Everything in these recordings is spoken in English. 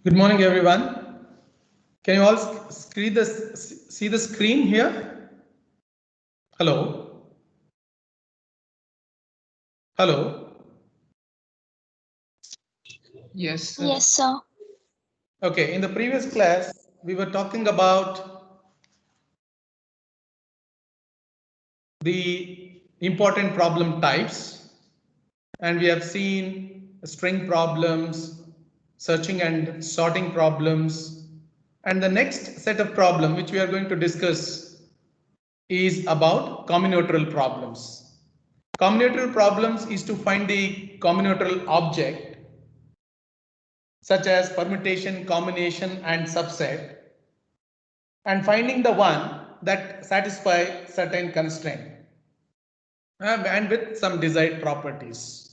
Good morning, everyone. Can you all see the screen here? Hello? Hello? Yes, sir. Yes, sir. Okay, in the previous class, we were talking about the important problem types, and we have seen string problems, searching and sorting problems, and the next set of problem which we are going to discuss is about combinatorial problems. Combinatorial problems is to find the combinatorial object such as permutation, combination and subset, and finding the one that satisfy certain constraint and with some desired properties.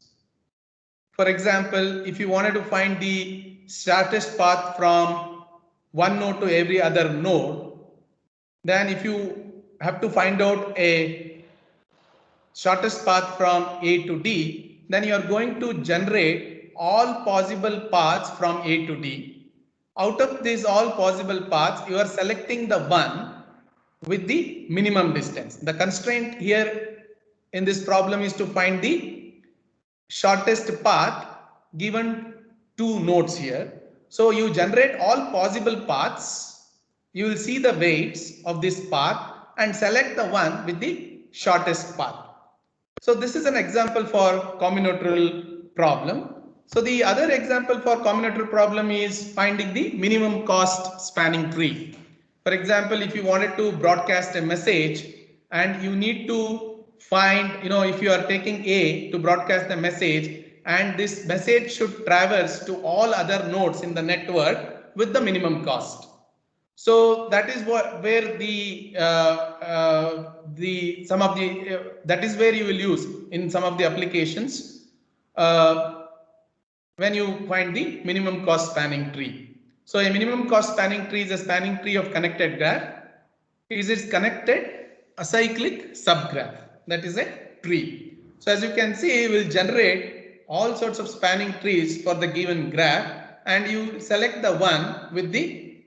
For example, if you wanted to find the shortest path from one node to every other node, then if you have to find out a shortest path from A to D, then you are going to generate all possible paths from A to D. Out of these all possible paths, you are selecting the one with the minimum distance. The constraint here in this problem is to find the shortest path given two nodes here. So you generate all possible paths. You will see the weights of this path and select the one with the shortest path. So this is an example for combinatorial problem. So the other example for combinatorial problem is finding the minimum cost spanning tree. For example, if you wanted to broadcast a message and you need to find, if you are taking A to broadcast the message and this message should traverse to all other nodes in the network with the minimum cost. So that is where that is where you will use in some of the applications when you find the minimum cost spanning tree. So a minimum cost spanning tree is a spanning tree of connected graph. It is connected acyclic subgraph. That is a tree. So as you can see, we will generate all sorts of spanning trees for the given graph, and you select the one with the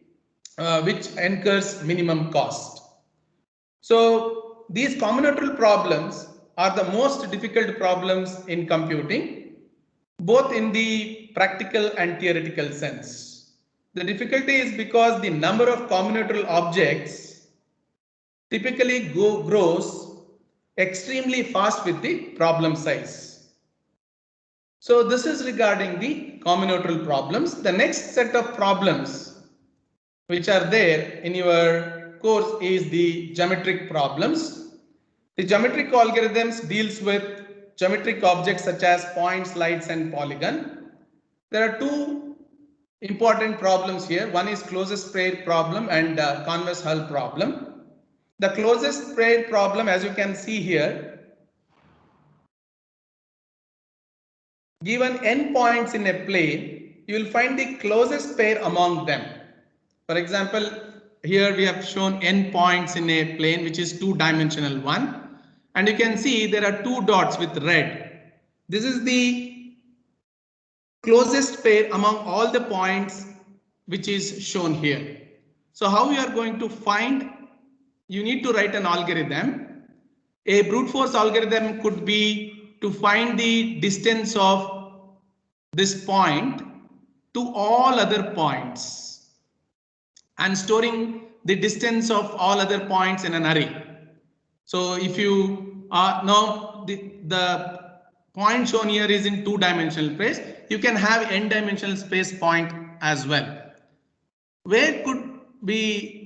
which incurs minimum cost. So these combinatorial problems are the most difficult problems in computing, both in the practical and theoretical sense. The difficulty is because the number of combinatorial objects typically grows extremely fast with the problem size. So this is regarding the combinatorial problems. The next set of problems which are there in your course is the geometric problems. The geometric algorithms deals with geometric objects such as points, slides and polygon. There are two important problems here. One is closest pair problem and converse hull problem. The closest pair problem, as you can see here, given n points in a plane, you will find the closest pair among them. For example, here we have shown n points in a plane which is two-dimensional one, and you can see there are two dots with red. This is the closest pair among all the points which is shown here. So how we are going to find? You need to write an algorithm. A brute force algorithm could be to find the distance of this point to all other points and storing the distance of all other points in an array. So if you now the point shown here is in two-dimensional space, you can have n-dimensional space point as well. Where could we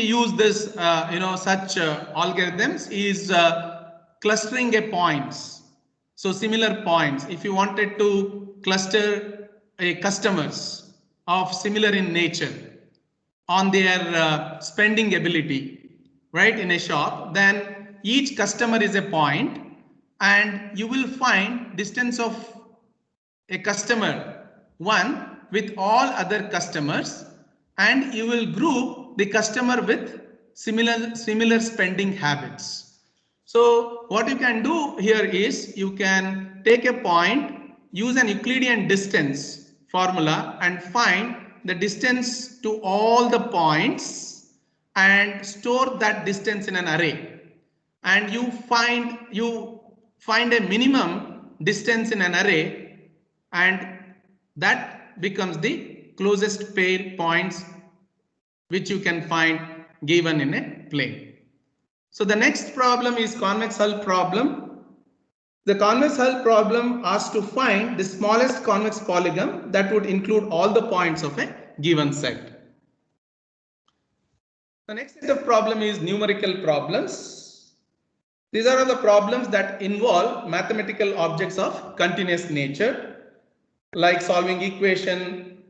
use this such algorithms is clustering a points. So similar points, if you wanted to cluster a customers of similar in nature on their spending ability, right, in a shop, then each customer is a point and you will find distance of a customer one with all other customers, and you will group the customer with similar spending habits. So what you can do here is you can take a point, use an Euclidean distance formula and find the distance to all the points and store that distance in an array. And you find a minimum distance in an array, and that becomes the closest pair points which you can find given in a plane. So the next problem is convex hull problem. The convex hull problem asks to find the smallest convex polygon that would include all the points of a given set. The next set of problem is numerical problems. These are all the problems that involve mathematical objects of continuous nature, like solving equation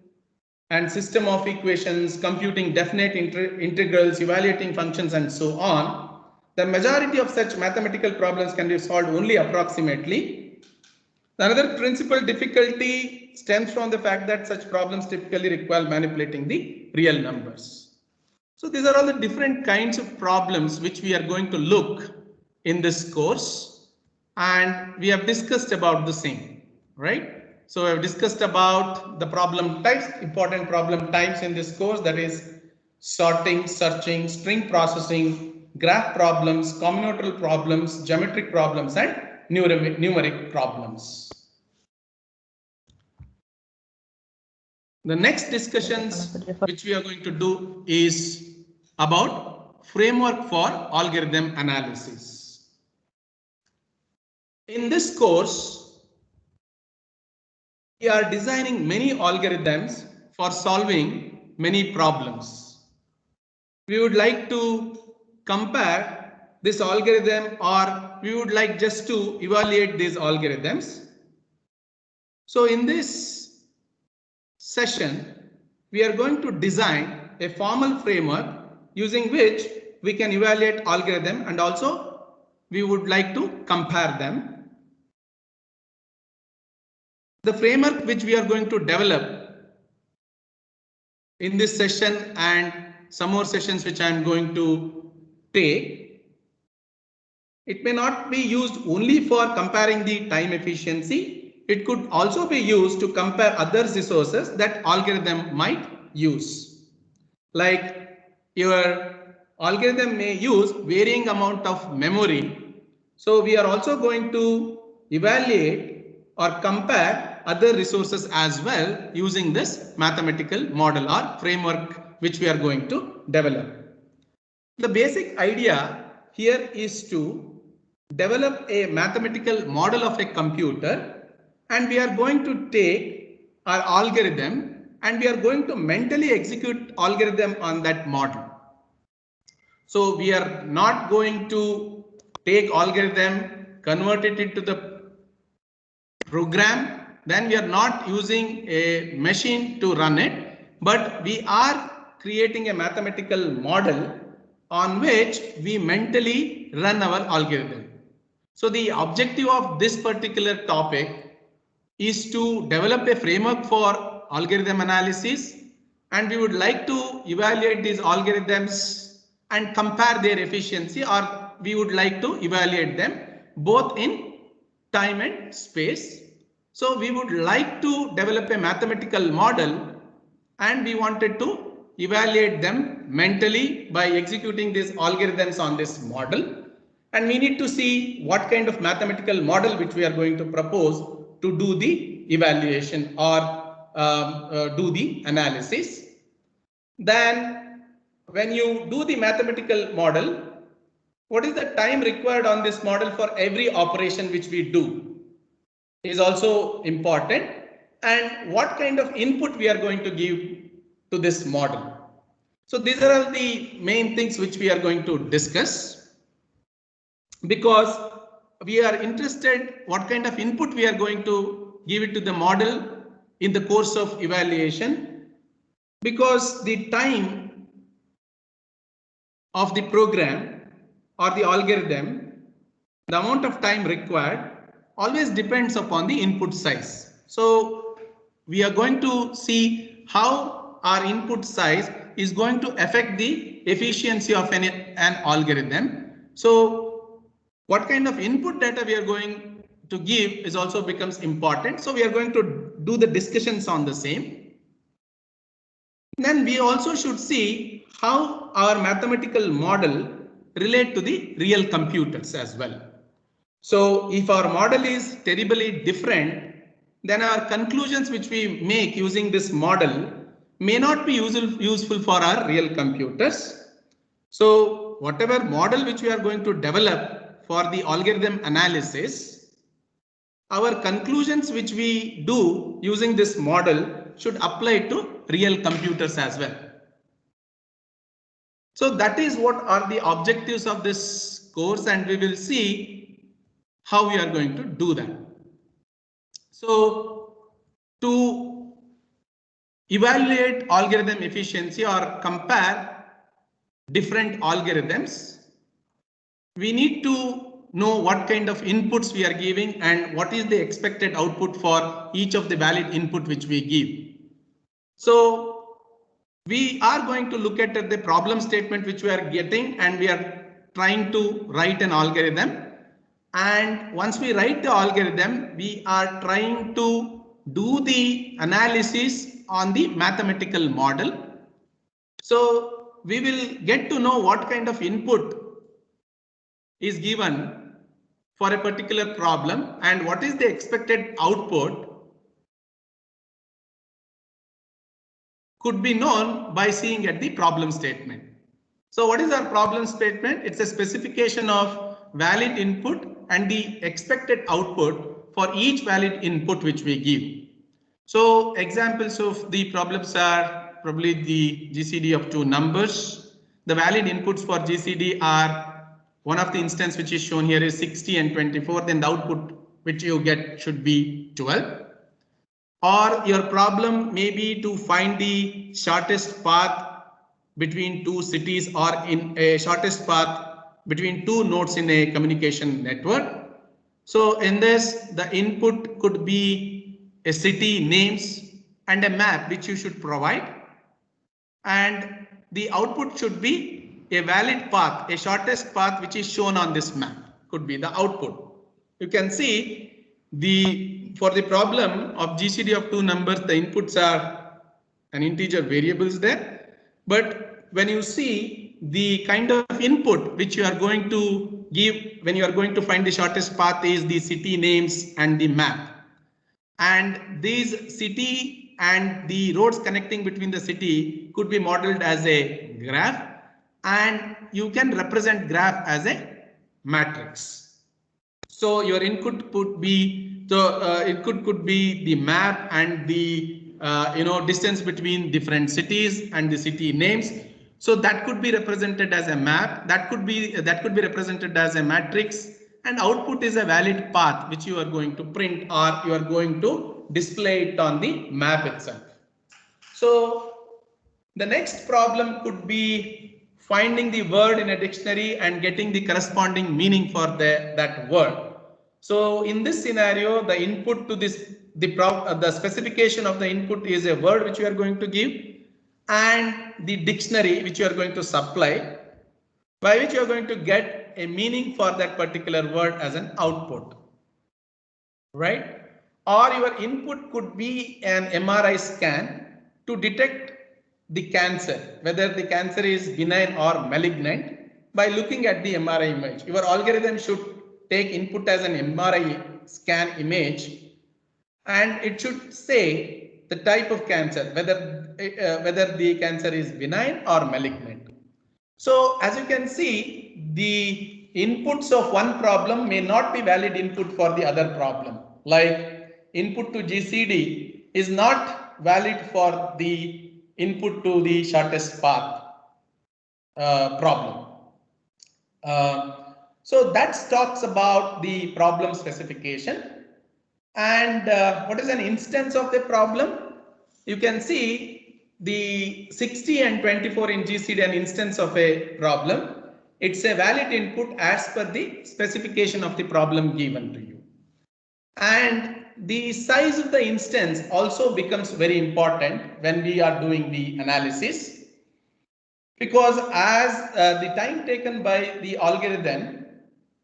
and system of equations, computing definite integrals, evaluating functions, and so on. The majority of such mathematical problems can be solved only approximately. Another principal difficulty stems from the fact that such problems typically require manipulating the real numbers. So these are all the different kinds of problems which we are going to look in this course, and we have discussed about the same, right? So we have discussed about the problem types, important problem types in this course, that is sorting, searching, string processing, graph problems, combinatorial problems, geometric problems, and numeric problems. The next discussions which we are going to do is about framework for algorithm analysis. In this course, we are designing many algorithms for solving many problems. We would like to compare this algorithm, or we would like just to evaluate these algorithms. So in this session, we are going to design a formal framework using which we can evaluate algorithm, and also we would like to compare them. The framework which we are going to develop in this session and some more sessions which I am going to take, it may not be used only for comparing the time efficiency. It could also be used to compare other resources that algorithm might use. Like your algorithm may use varying amount of memory. So we are also going to evaluate or compare other resources as well using this mathematical model or framework which we are going to develop. The basic idea here is to develop a mathematical model of a computer, and we are going to take our algorithm and we are going to mentally execute algorithm on that model. So we are not going to take algorithm, convert it into the program, then we are not using a machine to run it, but we are creating a mathematical model on which we mentally run our algorithm. So the objective of this particular topic is to develop a framework for algorithm analysis, and we would like to evaluate these algorithms and compare their efficiency, or we would like to evaluate them both in time and space. So we would like to develop a mathematical model, and we wanted to evaluate them mentally by executing these algorithms on this model. And we need to see what kind of mathematical model which we are going to propose to do the evaluation or do the analysis. Then when you do the mathematical model, what is the time required on this model for every operation which we do is also important, and what kind of input we are going to give to this model. So these are all the main things which we are going to discuss, because we are interested what kind of input we are going to give it to the model in the course of evaluation, because the time of the program or the algorithm, the amount of time required always depends upon the input size. So we are going to see how our input size is going to affect the efficiency of an algorithm. So what kind of input data we are going to give is also becomes important. So we are going to do the discussions on the same. Then we also should see how our mathematical model relate to the real computers as well. So if our model is terribly different, then our conclusions which we make using this model may not be useful for our real computers. So whatever model which we are going to develop for the algorithm analysis, our conclusions which we do using this model should apply to real computers as well. So that is what are the objectives of this course, and we will see how we are going to do that. So to evaluate algorithm efficiency or compare different algorithms, we need to know what kind of inputs we are giving and what is the expected output for each of the valid input which we give. So we are going to look at the problem statement which we are getting, and we are trying to write an algorithm. And once we write the algorithm, we are trying to do the analysis on the mathematical model. So we will get to know what kind of input is given for a particular problem and what is the expected output could be known by seeing at the problem statement. So what is our problem statement? It's a specification of valid input and the expected output for each valid input which we give. So examples of the problems are probably the GCD of two numbers. The valid inputs for GCD are, one of the instance which is shown here is 60 and 24. Then the output which you get should be 12. Or your problem may be to find the shortest path between two cities, or in a shortest path between two nodes in a communication network. So in this, the input could be a city names and a map which you should provide. And the output should be a valid path, a shortest path which is shown on this map could be the output. You can see for the problem of GCD of two numbers, the inputs are an integer variables there. But when you see the kind of input which you are going to give when you are going to find the shortest path is the city names and the map. And these city and the roads connecting between the city could be modeled as a graph, and you can represent graph as a matrix. So your input could be could be the map and the distance between different cities and the city names. So that could be represented as a map. That could be represented as a matrix. And output is a valid path which you are going to print, or you are going to display it on the map itself. So the next problem could be finding the word in a dictionary and getting the corresponding meaning for that word. So in this scenario, the input to this, the specification of the input is a word which you are going to give, and the dictionary which you are going to supply, by which you are going to get a meaning for that particular word as an output, right? Or your input could be an MRI scan to detect the cancer, whether the cancer is benign or malignant, by looking at the MRI image. Your algorithm should take input as an MRI scan image, and it should say the type of cancer, whether the cancer is benign or malignant. So as you can see, the inputs of one problem may not be valid input for the other problem. Like input to GCD is not valid for the input to the shortest path problem. So that talks about the problem specification. And what is an instance of the problem? You can see the 60 and 24 in GCD, an instance of a problem. It's a valid input as per the specification of the problem given to you. And the size of the instance also becomes very important when we are doing the analysis, because as the time taken by the algorithm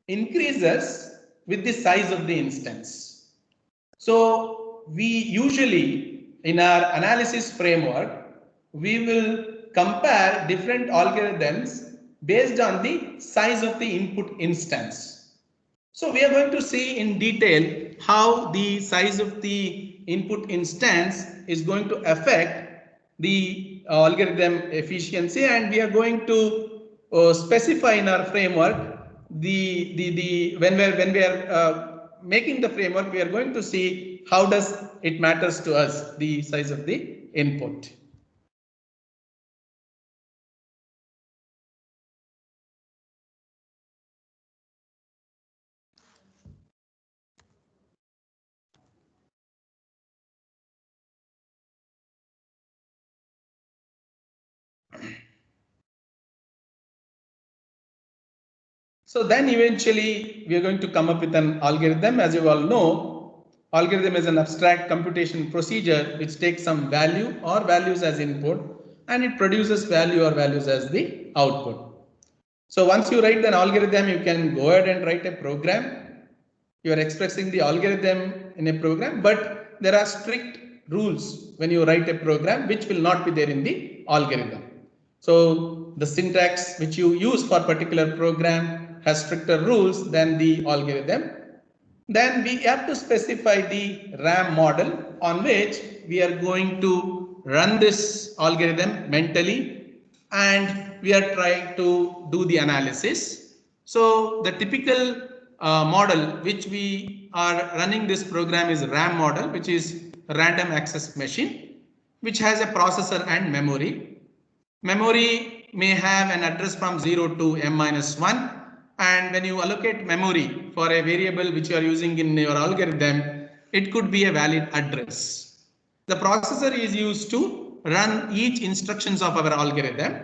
increases with the size of the instance. So we usually in our analysis framework, we will compare different algorithms based on the size of the input instance. So we are going to see in detail how the size of the input instance is going to affect the algorithm efficiency, and we are going to specify in our framework when we are making the framework, we are going to see how does it matters to us the size of the input. So then eventually we are going to come up with an algorithm. As you all know, algorithm is an abstract computation procedure which takes some value or values as input and it produces value or values as the output. So once you write an algorithm, you can go ahead and write a program. You are expressing the algorithm in a program, but there are strict rules when you write a program which will not be there in the algorithm. So the syntax which you use for particular program has stricter rules than the algorithm. Then we have to specify the RAM model on which we are going to run this algorithm mentally, and we are trying to do the analysis. So the typical model which we are running this program is RAM model, which is random access machine, which has a processor and memory. Memory may have an address from 0 to m-1, and when you allocate memory for a variable which you are using in your algorithm, it could be a valid address. The processor is used to run each instructions of our algorithm.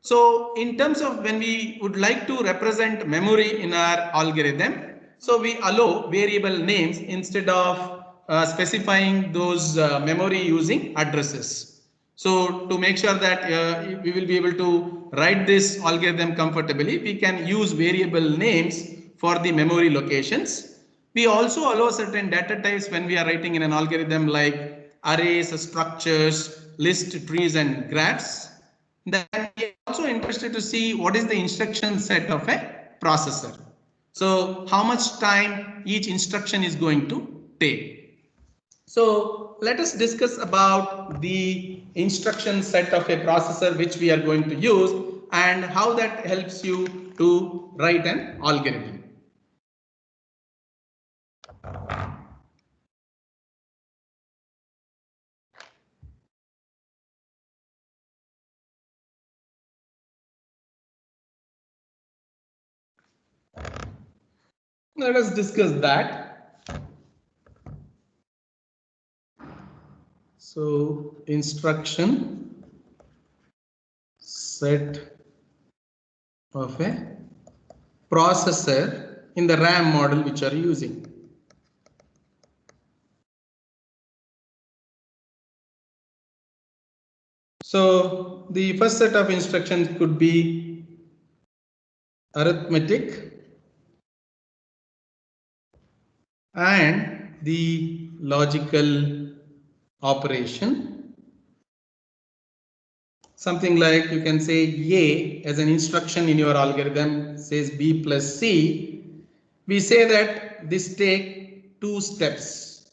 So in terms of when we would like to represent memory in our algorithm, so we allow variable names instead of specifying those memory using addresses. So to make sure that we will be able to write this algorithm comfortably, we can use variable names for the memory locations. We also allow certain data types when we are writing in an algorithm like arrays, structures, list, trees, and graphs. Then we are also interested to see what is the instruction set of a processor. So how much time each instruction is going to take. So let us discuss about the instruction set of a processor which we are going to use and how that helps you to write an algorithm. Let us discuss that. So instruction set of a processor in the RAM model which you are using. So the first set of instructions could be arithmetic and the logical operation. Something like you can say A as an instruction in your algorithm says B plus C. We say that this take two steps,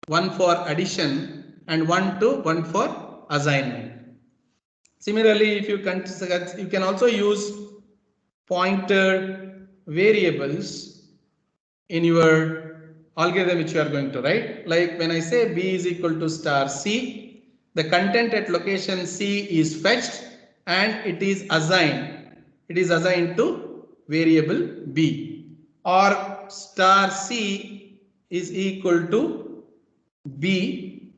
one for addition and one for assignment. Similarly, if you can also use pointer variables in your algorithm which you are going to write. Like when I say B is equal to star C, the content at location C is fetched and it is assigned. It is assigned to variable B, or star C is equal to B.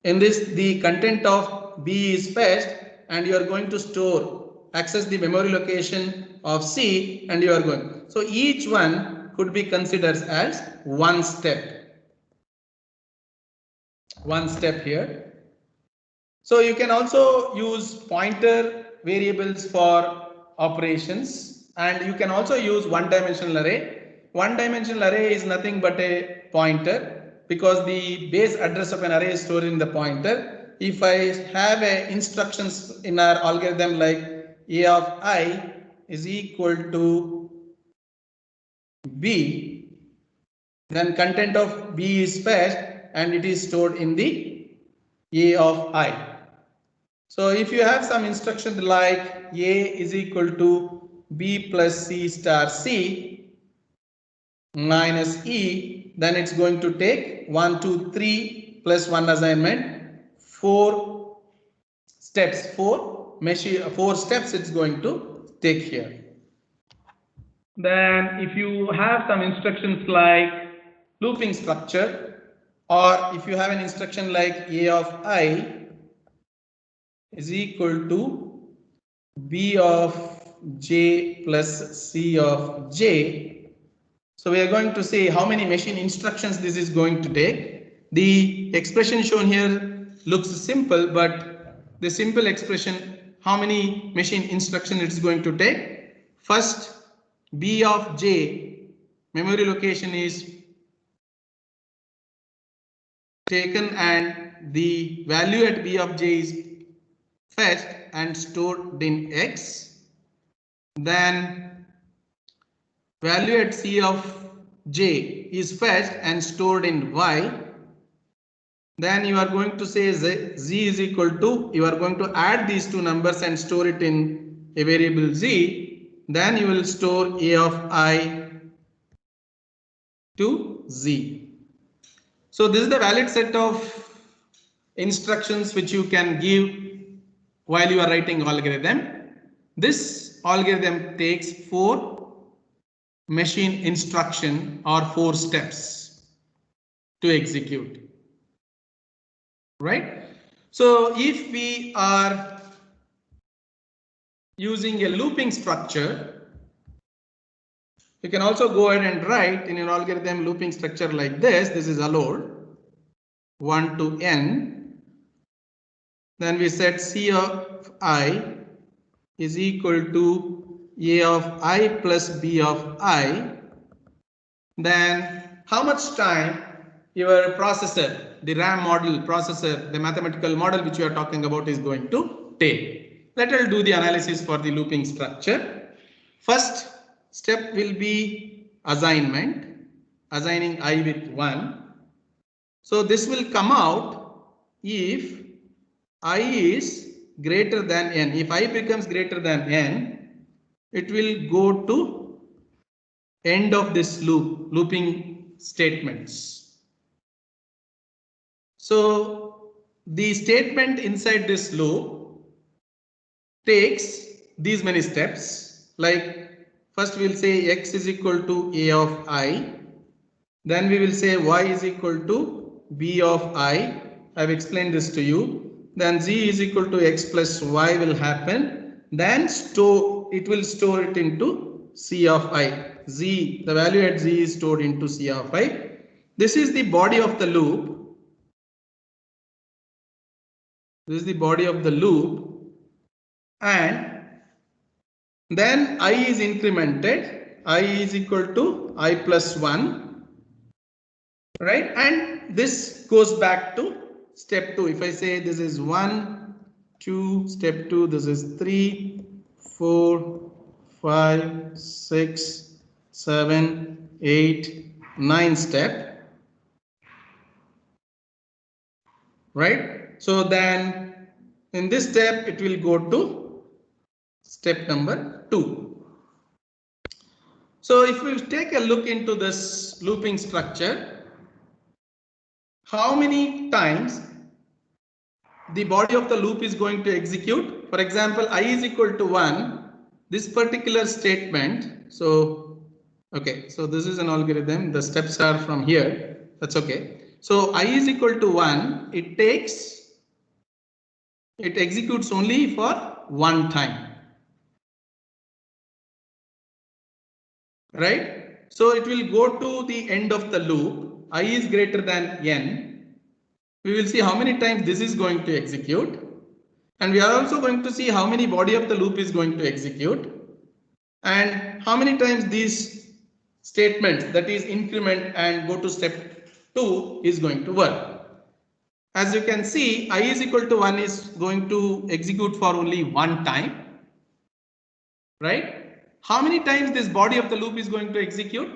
In this, the content of B is fetched and you are going to access the memory location of C, and you are going. So each one could be considered as one step. One step here. So you can also use pointer variables for operations, and you can also use one-dimensional array. One-dimensional array is nothing but a pointer. because the base address of an array is stored in the pointer. If I have a instructions in our algorithm like a of I is equal to B, then content of B is fetched and it is stored in the A of I. So if you have some instruction like A is equal to B plus C star C minus E, then it's going to take 1, 2, 3 plus 1 assignment, 4 steps, 4 steps it's going to take here. Then if you have some instructions like looping structure, or if you have an instruction like A of I is equal to B of J plus C of J. So we are going to say how many machine instructions this is going to take. The expression shown here looks simple, but the simple expression, how many machine instructions it's going to take. First, B of J, memory location is taken and the value at B of J is fetched and stored in X. Then value at C of J is fetched and stored in Y. Then you are going to say Z is equal to, you are going to add these two numbers and store it in a variable Z. Then you will store A of I to Z. So this is the valid set of instructions which you can give while you are writing algorithm. This algorithm takes 4 machine instruction or 4 steps to execute. Right? So if we are using a looping structure, you can also go ahead and write in an algorithm looping structure like this. This is allowed 1 to n. Then we set C of I is equal to A of I plus B of I. Then how much time your processor, the RAM model processor, the mathematical model which you are talking about is going to take. Let us do the analysis for the looping structure. First step will be assignment, assigning I with 1. So this will come out if I is greater than n. If I becomes greater than n, it will go to end of this looping statements. So the statement inside this loop takes these many steps, like first we will say x is equal to A of I, then we will say y is equal to B of I have explained this to you. Then z is equal to x plus y will happen. Then it will store it into C of I. Z, the value at z is stored into C of I. This is the body of the loop. This is the body of the loop. And then I is incremented. I is equal to I plus 1. Right? And this goes back to step 2. If I say this is 1, 2, step 2, this is 3, 4, 5, 6, 7, 8, 9 step. Right? So then in this step it will go to step number 2. So if we take a look into this looping structure, how many times the body of the loop is going to execute? For example, I is equal to 1, this particular statement. So, okay, so this is an algorithm. The steps are from here. That's okay. So I is equal to 1. It executes only for 1 time. Right? So it will go to the end of the loop. I is greater than n. We will see how many times this is going to execute. And we are also going to see how many body of the loop is going to execute. And how many times these statements, that is increment and go to step 2 is going to work. As you can see, I is equal to 1 is going to execute for only one time, right? How many times this body of the loop is going to execute?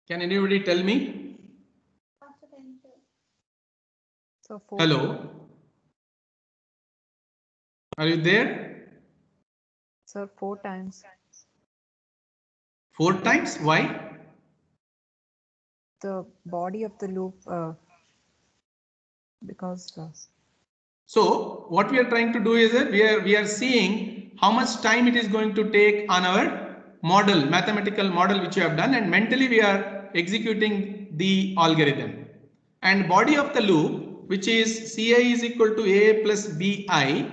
Can anybody tell me? So 4. Hello? Are you there? Sir, 4 times. 4 times? Why? The body of the loop, because. So what we are trying to do is that we are seeing how much time it is going to take on our model, mathematical model which we have done, and mentally we are executing the algorithm. And body of the loop, which is Ci is equal to A plus Bi,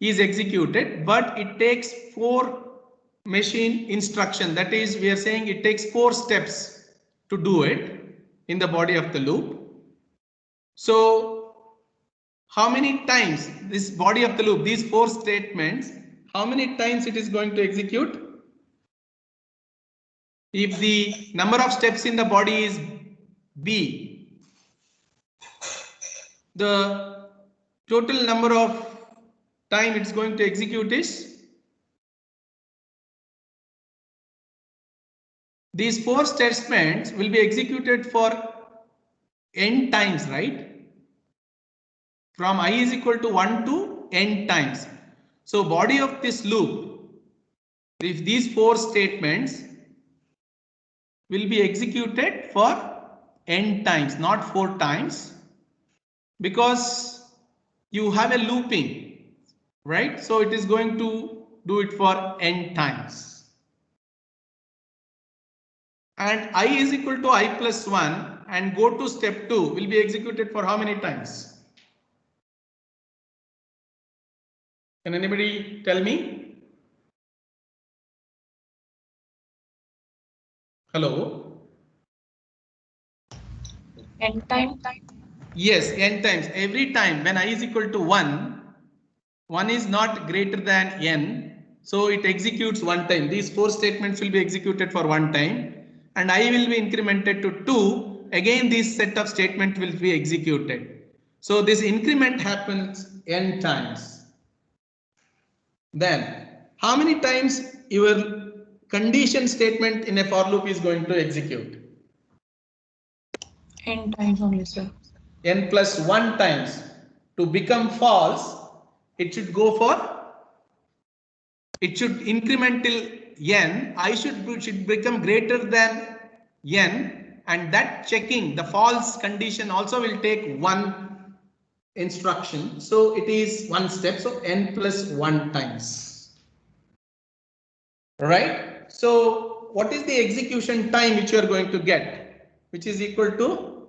is executed, but it takes 4 machine instruction. That is, we are saying it takes 4 steps to do it in the body of the loop. So how many times this body of the loop, these 4 statements, how many times it is going to execute? If the number of steps in the body is B, the total number of time it's going to execute is, these 4 statements will be executed for n times, right? From I is equal to 1 to n times. So body of this loop, if these 4 statements will be executed for n times, not 4 times, because you have a looping, right? So it is going to do it for n times. And I is equal to I plus 1 and go to step 2 will be executed for how many times? Can anybody tell me? Hello? N time. Yes, n times. Every time when I is equal to 1, 1 is not greater than n. So it executes one time. These 4 statements will be executed for one time. And I will be incremented to 2. Again, this set of statements will be executed. So this increment happens n times. Then how many times your condition statement in a for loop is going to execute? N times only, sir. N plus 1 times. To become false, it should go for, it should increment till n. I should become greater than n, and that checking the false condition also will take 1 instruction. So it is 1 step. So n plus 1 times. Right? So what is the execution time which you are going to get? Which is equal to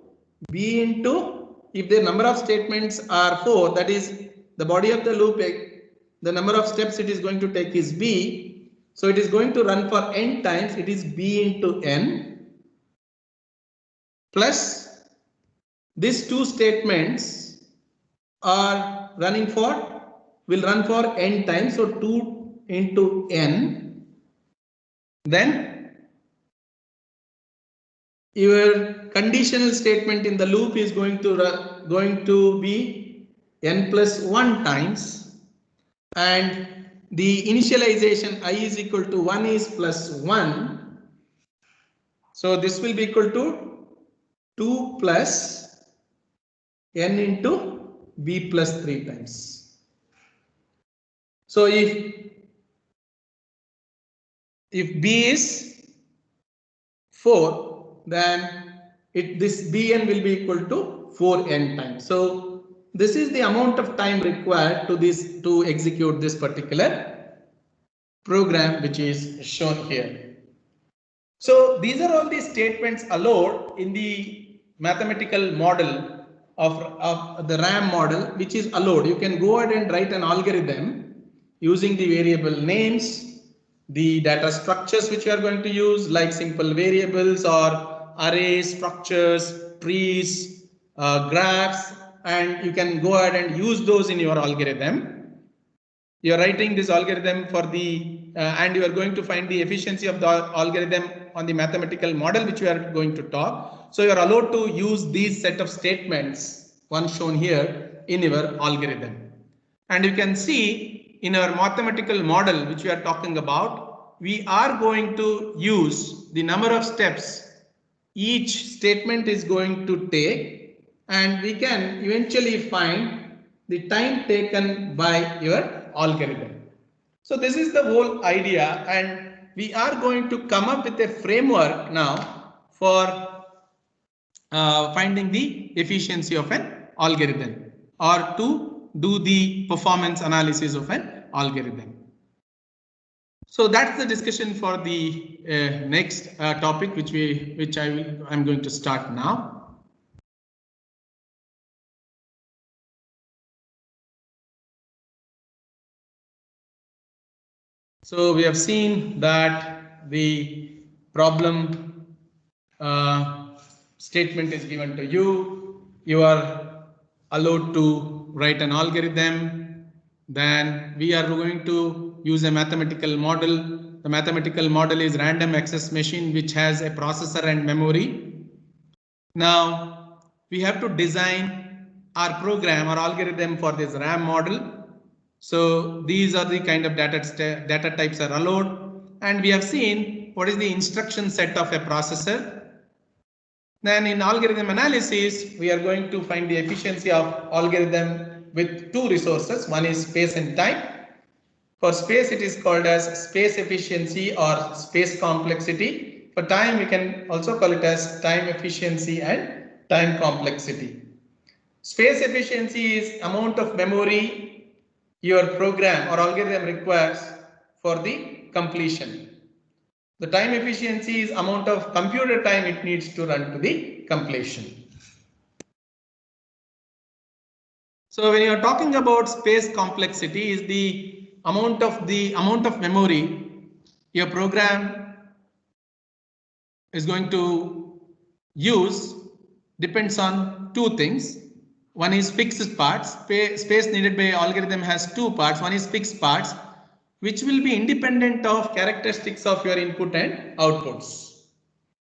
B into, if the number of statements are 4, that is the body of the loop, the number of steps it is going to take is B. So it is going to run for n times. It is B into n plus these 2 statements are running for, will run for n times. So 2 into n. Then your conditional statement in the loop is going to be n plus 1 times, and the initialization I is equal to 1 is plus 1. So this will be equal to 2 plus n into b plus 3 times. So if b is 4, then this bn will be equal to 4n times. So this is the amount of time required to execute this particular program which is shown here. So these are all the statements allowed in the mathematical model of the RAM model, which is allowed. You can go ahead and write an algorithm using the variable names, the data structures which you are going to use, like simple variables or arrays, structures, trees, graphs, and you can go ahead and use those in your algorithm. You are writing this algorithm for the and you are going to find the efficiency of the algorithm on the mathematical model which we are going to talk. So you are allowed to use these set of statements, one shown here, in your algorithm. And you can see in our mathematical model which we are talking about, we are going to use the number of steps each statement is going to take, and we can eventually find the time taken by your algorithm. So this is the whole idea, and we are going to come up with a framework now for finding the efficiency of an algorithm, or to do the performance analysis of an algorithm. So that's the discussion for the next topic, I'm going to start now. So we have seen that the problem statement is given to you. You are allowed to write an algorithm. Then we are going to use a mathematical model. The mathematical model is random access machine, which has a processor and memory. Now we have to design our program or algorithm for this RAM model. So these are the kind of data types are allowed, and we have seen what is the instruction set of a processor. Then in algorithm analysis, we are going to find the efficiency of algorithm with two resources. One is space and time. For space, it is called as space efficiency or space complexity. For time, we can also call it as time efficiency and time complexity. Space efficiency is amount of memory your program or algorithm requires for the completion. The time efficiency is amount of computer time it needs to run to the completion. So when you are talking about space complexity, is the amount of memory your program is going to use depends on two things. One is fixed parts. Space needed by algorithm has two parts. One is fixed parts, which will be independent of characteristics of your input and outputs.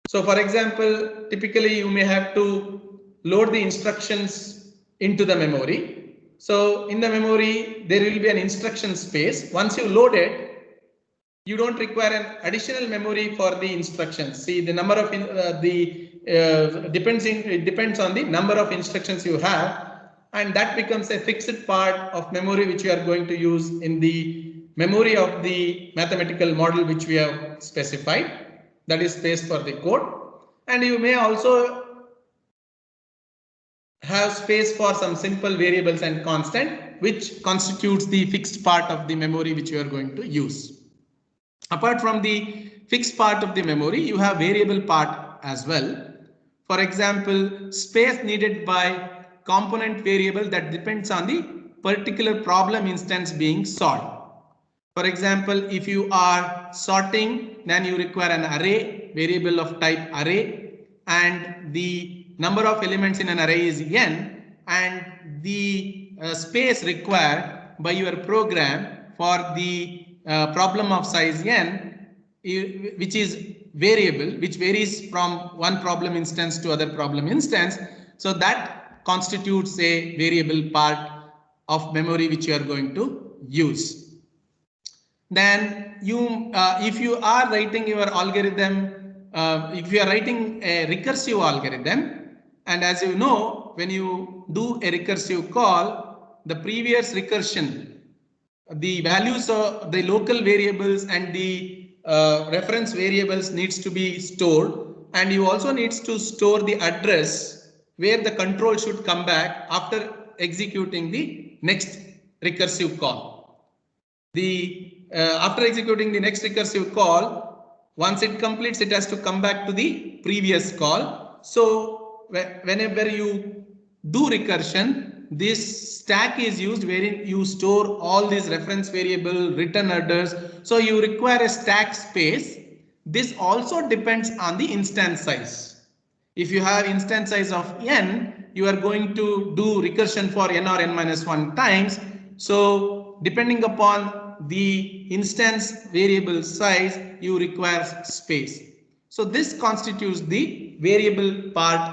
So for example, typically you may have to load the instructions into the memory. So in the memory, there will be an instruction space. Once you load it, you don't require an additional memory for the instructions. See, the number of it depends on the number of instructions you have, and that becomes a fixed part of memory which you are going to use in the memory of the mathematical model which we have specified. That is space for the code, and you may also have space for some simple variables and constant, which constitutes the fixed part of the memory which you are going to use. Apart from the fixed part of the memory, you have variable part as well. For example, space needed by component variable that depends on the particular problem instance being solved. For example, if you are sorting, then you require an array variable of type array, and the number of elements in an array is n, and the space required by your program for the problem of size n, which is variable, which varies from one problem instance to other problem instance. So that constitutes a variable part of memory which you are going to use. Then you, if you are writing your algorithm, if you are writing a recursive algorithm, and as you know, when you do a recursive call, the previous recursion, the values of the local variables and the reference variables needs to be stored, and you also needs to store the address where the control should come back after executing the next recursive call. After executing the next recursive call, once it completes, it has to come back to the previous call. So whenever you do recursion, this stack is used wherein you store all these reference variable, return address. So you require a stack space. This also depends on the instance size. If you have instance size of n, you are going to do recursion for n or n-1 times. So depending upon the instance variable size, you require space. So this constitutes the variable part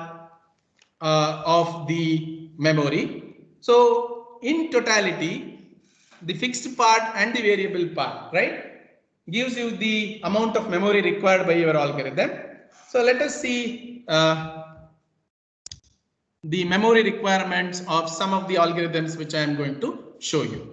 of the memory. So in totality, the fixed part and the variable part, right, gives you the amount of memory required by your algorithm. So let us see the memory requirements of some of the algorithms which I am going to show you.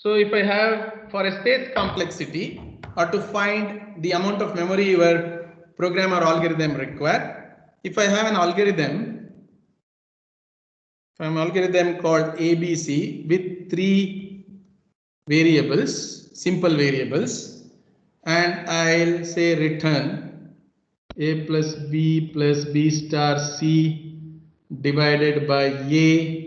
So if I have for a space complexity or to find the amount of memory your program or algorithm require, if I have an algorithm, called ABC with 3 variables, simple variables, and I'll say return A plus B star C divided by A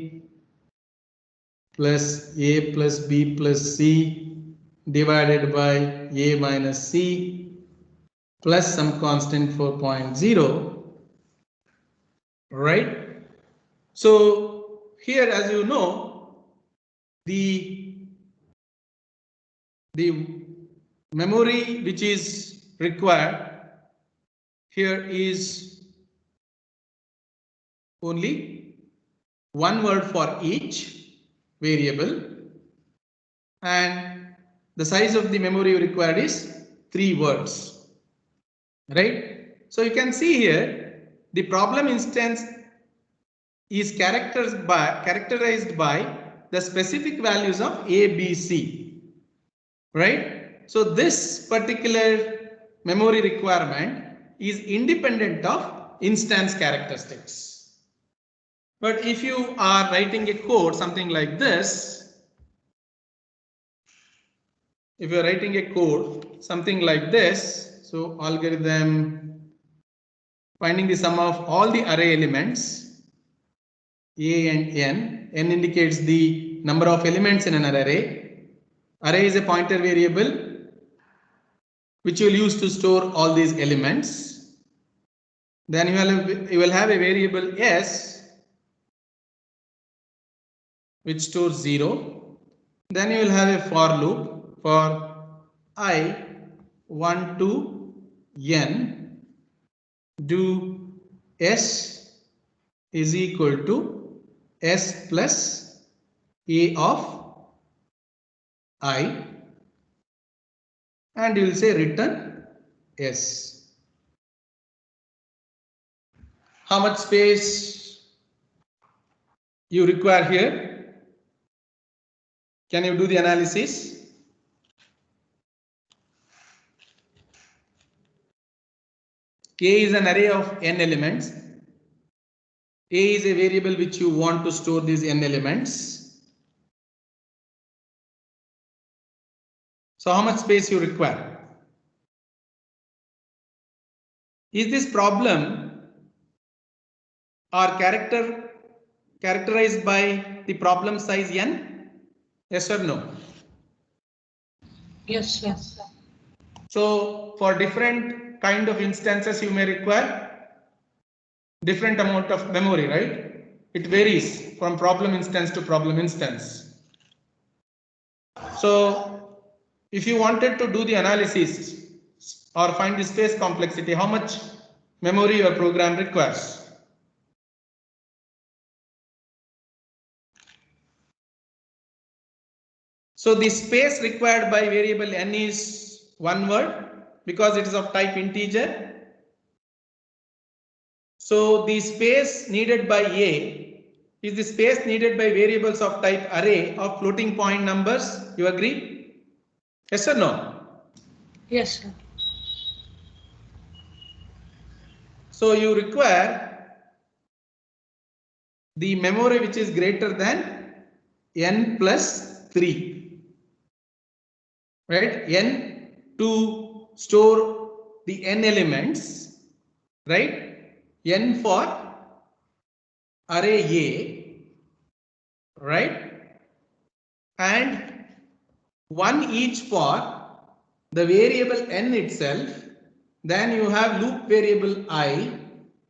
plus A plus B plus C divided by A minus C plus some constant for 0.0, right? So here, as you know, the memory which is required here is only one word for each variable, and the size of the memory required is 3 words, right? So you can see here the problem instance is characterized by the specific values of A, B, C, right? So this particular memory requirement is independent of instance characteristics. But if you are writing a code something like this, if you're writing a code something like this, so algorithm finding the sum of all the array elements A and n indicates the number of elements in an array. Array is a pointer variable which you will use to store all these elements. Then you will have a variable s which stores 0. Then you will have a for loop for I 1 to n, do s is equal to s plus a of I, and you will say return s. How much space you require here? Can you do the analysis? K is an array of n elements. A is a variable which you want to store these n elements. So how much space you require? Is this problem or characterized by the problem size n? Yes or no? Yes, yes. So for different kind of instances, you may require different amount of memory, right? It varies from problem instance to problem instance. So if you wanted to do the analysis or find the space complexity, how much memory your program requires? So the space required by variable n is one word because it is of type integer. So the space needed by A is the space needed by variables of type array of floating point numbers. You agree? Yes or no? Yes, sir. So you require the memory which is greater than n plus 3, right? N to store the n elements, right? N for array A, right? And 1 each for the variable n itself. Then you have loop variable I.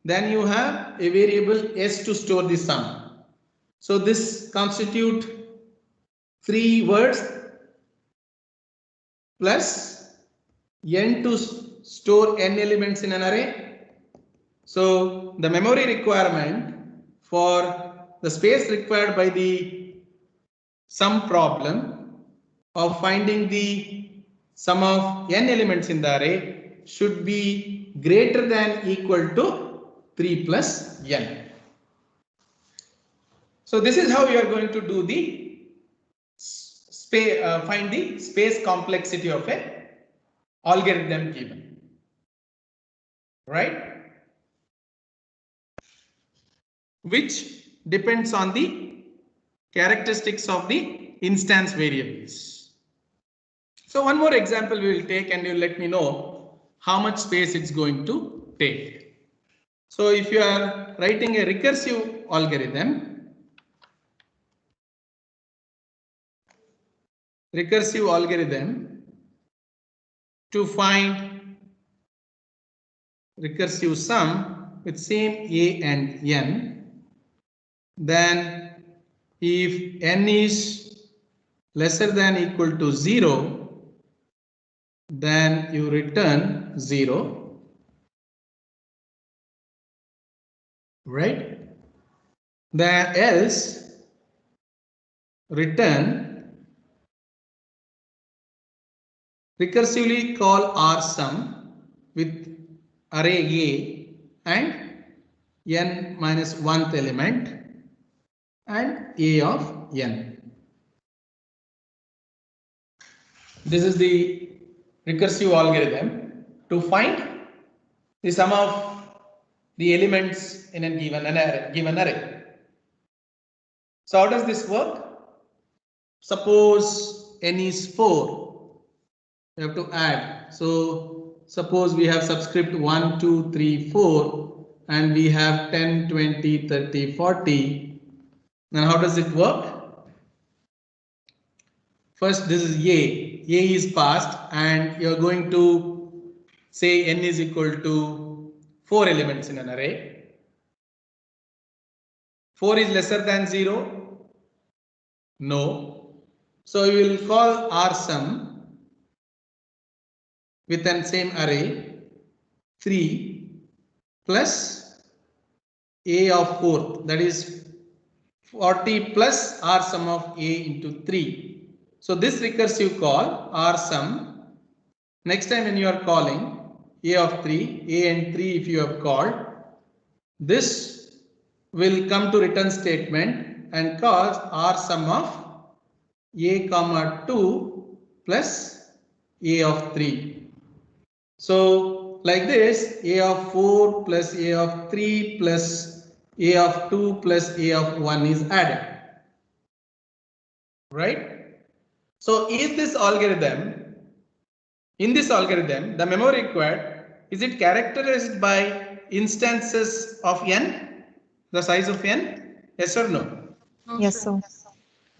Then you have a variable s to store the sum. So this constitute 3 words plus n to store n elements in an array. So the memory requirement for the space required by the sum problem of finding the sum of n elements in the array should be greater than equal to 3 plus n. So this is how you are going to do the find the space complexity of a algorithm given, right? Which depends on the characteristics of the instance variables. So one more example we will take and you will let me know how much space it's going to take. So if you are writing a recursive algorithm, to find recursive sum with same a and n, then if n is lesser than equal to 0, then you return 0, right? Then else return recursively call rsum with array A and n minus 1th element and a of n. This is the recursive algorithm to find the sum of the elements in a given array. So how does this work? Suppose n is 4, you have to add. So suppose we have subscript 1, 2, 3, 4 and we have 10, 20, 30, 40. Then how does it work? First, this is A. A is passed and you're going to say n is equal to 4 elements in an array. 4 is lesser than 0? No. So you will call rsum with an same array 3 plus a of 4th, that is 40 plus rsum of a into 3. So this recursive call rsum, next time when you are calling a of 3, a and 3 if you have called, this will come to return statement and cause rsum of a comma 2 plus a of 3. So like this, a of 4 plus a of 3 plus a of 2 plus a of 1 is added, right? So is this algorithm, in this algorithm, the memory required, is it characterized by instances of n, the size of n? Yes or no? No, Yes, sir.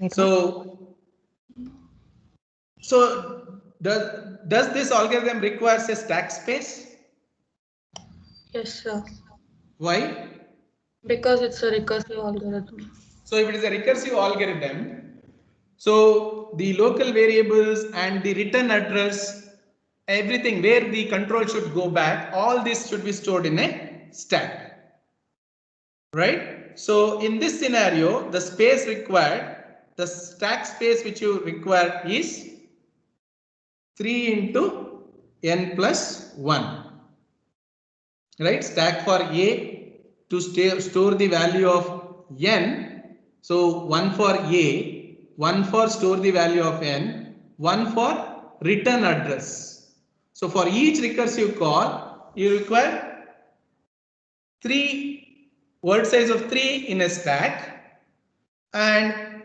sir. So does this algorithm requires a stack space? Yes, sir. Why? Because it's a recursive algorithm. So if it is a recursive algorithm, so the local variables and the return address, everything where the control should go back, all this should be stored in a stack, right? So in this scenario, the space required, the stack space which you require is 3 into n plus 1, right? Stack for a to store the value of n. So 1 for a, 1 for store the value of n, 1 for return address. So for each recursive call, you require 3 word size of 3 in a stack, and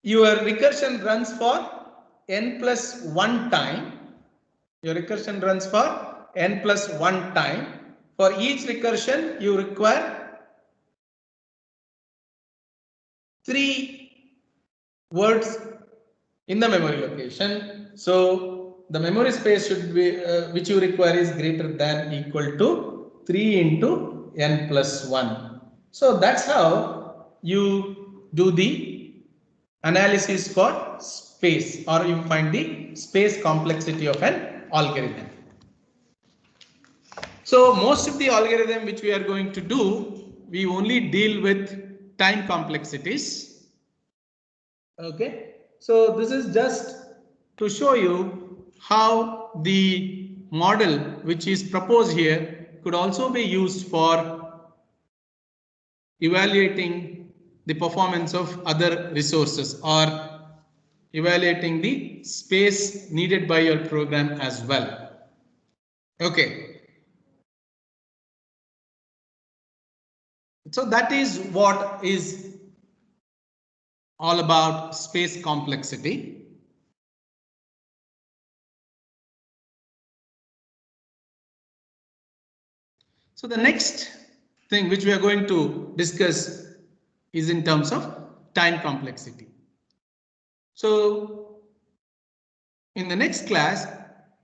your recursion runs for n plus 1 time. Your recursion runs for n plus 1 time. For each recursion, you require 3 words in the memory location. So the memory space should be which you require is greater than equal to 3 into n plus 1. So that's how you do the analysis for space, or you find the space complexity of an algorithm. So most of the algorithm which we are going to do, we only deal with time complexities. Okay, so this is just to show you how the model which is proposed here could also be used for evaluating the performance of other resources or evaluating the space needed by your program as well. Okay. So that is what is all about space complexity. So the next thing which we are going to discuss is in terms of time complexity. So in the next class,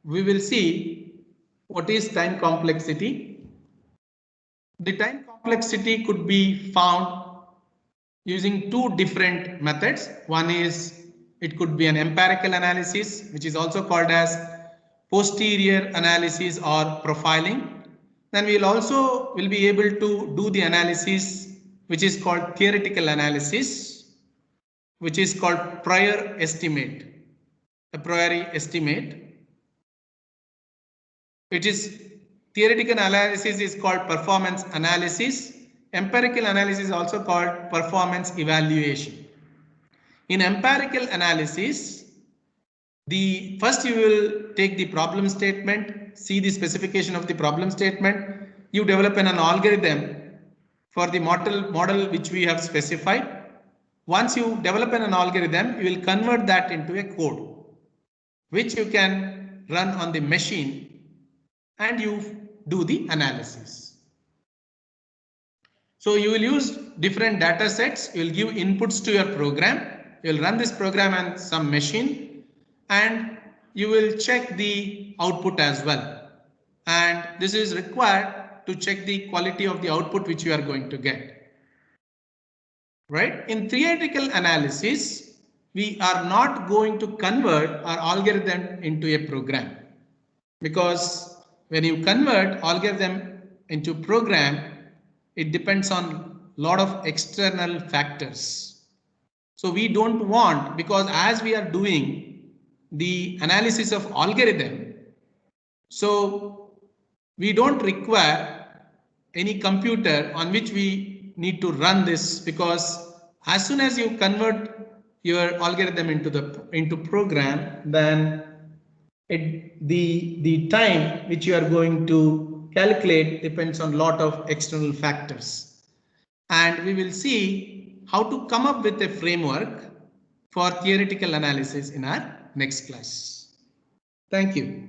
we will see what is time complexity. The time complexity could be found using two different methods. One is it could be an empirical analysis, which is also called as posterior analysis or profiling. Then we will be able to do the analysis which is called theoretical analysis, which is called prior estimate, a priori estimate. It is theoretical analysis is called performance analysis. Empirical analysis is also called performance evaluation. In empirical analysis, first you will take the problem statement, see the specification of the problem statement. You develop an algorithm for the model which we have specified. Once you develop an algorithm, you will convert that into a code which you can run on the machine and you do the analysis. So you will use different data sets. You will give inputs to your program. You will run this program on some machine and you will check the output as well. And this is required to check the quality of the output which you are going to get. Right? In theoretical analysis, we are not going to convert our algorithm into a program, because when you convert algorithm into program, it depends on a lot of external factors. So we don't want, because as we are doing the analysis of algorithm, so we don't require any computer on which we need to run this, because as soon as you convert your algorithm into program, then the time which you are going to calculate depends on a lot of external factors. And we will see how to come up with a framework for theoretical analysis in our next class. Thank you.